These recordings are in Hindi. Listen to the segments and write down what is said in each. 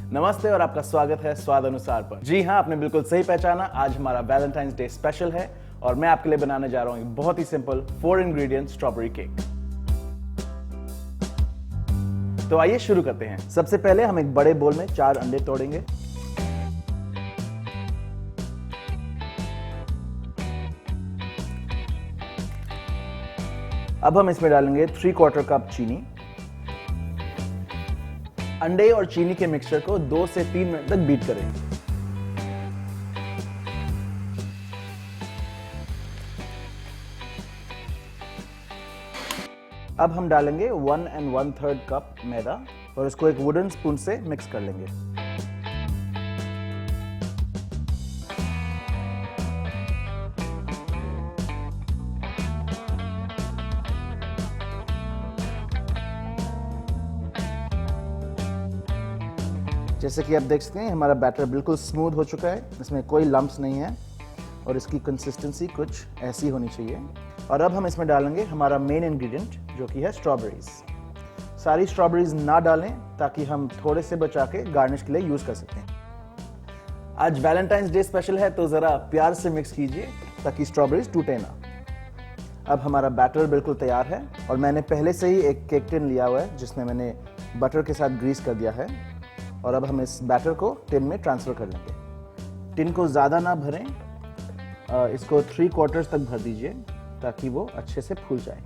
नमस्ते और आपका स्वागत है स्वाद अनुसार पर। जी हाँ, आपने बिल्कुल सही पहचाना। आज हमारा वैलेंटाइंस डे स्पेशल है और मैं आपके लिए बनाने जा रहा हूँ एक बहुत ही सिंपल 4 इंग्रेडिएंट स्ट्रॉबेरी केक। तो आइए शुरू करते हैं। सबसे पहले हम एक बड़े बोल में 4 अंडे तोड़ेंगे। अब हम इसमें डालेंगे 3/4 कप चीनी। अंडे और चीनी के मिक्सचर को 2 से 3 मिनट तक बीट करें। अब हम डालेंगे 1 1/3 कप मैदा और इसको एक वुडन स्पून से मिक्स कर लेंगे। जैसे कि आप देख सकते हैं हमारा बैटर बिल्कुल स्मूथ हो चुका है, इसमें कोई लम्प्स नहीं है और इसकी कंसिस्टेंसी कुछ ऐसी होनी चाहिए। और अब हम इसमें डालेंगे हमारा मेन इंग्रेडिएंट जो कि है स्ट्रॉबेरीज। सारी स्ट्रॉबेरीज ना डालें ताकि हम थोड़े से बचा के गार्निश के लिए यूज कर सकते हैं। आज वैलेंटाइंस डे स्पेशल है तो जरा प्यार से मिक्स कीजिए ताकि स्ट्रॉबेरीज टूटे ना। अब हमारा बैटर बिल्कुल तैयार है और मैंने पहले से ही एक केक टिन लिया हुआ है जिसमें मैंने बटर के साथ ग्रीस कर दिया है। और अब हम इस बैटर को टिन में ट्रांसफर कर लेंगे। टिन को ज़्यादा ना भरें, इसको 3/4 तक भर दीजिए ताकि वो अच्छे से फूल जाए।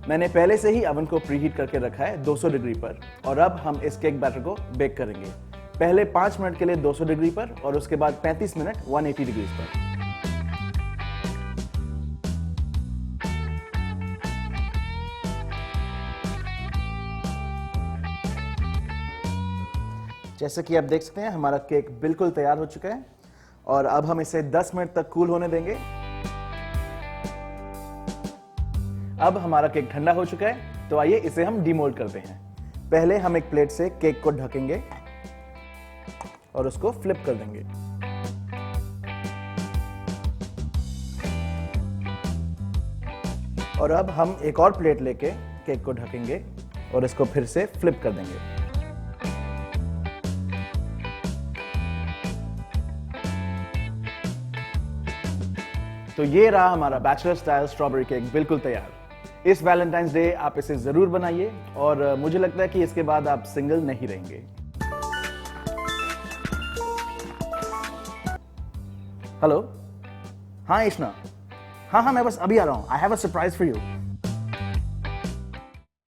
मैंने पहले से ही अवन को प्रीहीट करके रखा है 200 डिग्री पर और अब हम इस केक बैटर को बेक करेंगे। पहले 5 मिनट के लिए 200 डिग्री पर और उसके बाद 35 मिनट 180 डिग्री पर। जैसे कि आप देख सकते हैं हमारा केक बिल्कुल तैयार हो चुका है और अब हम इसे 10 मिनट तक कूल होने देंगे। अब हमारा केक ठंडा हो चुका है तो आइए इसे हम डीमोल्ड करते हैं। पहले हम एक प्लेट से केक को ढकेंगे और उसको फ्लिप कर देंगे। और अब हम एक और प्लेट लेके केक को ढकेंगे और इसको फिर से फ्लिप कर देंगे। तो ये रहा हमारा बैचलर स्टाइल स्ट्रॉबेरी केक बिल्कुल तैयार। इस वैलेंटाइंस डे आप इसे जरूर बनाइए और मुझे लगता है कि इसके बाद आप सिंगल नहीं रहेंगे। हेलो, हाँ इश्ना, हाँ मैं बस अभी आ रहा हूँ। I have a surprise for you.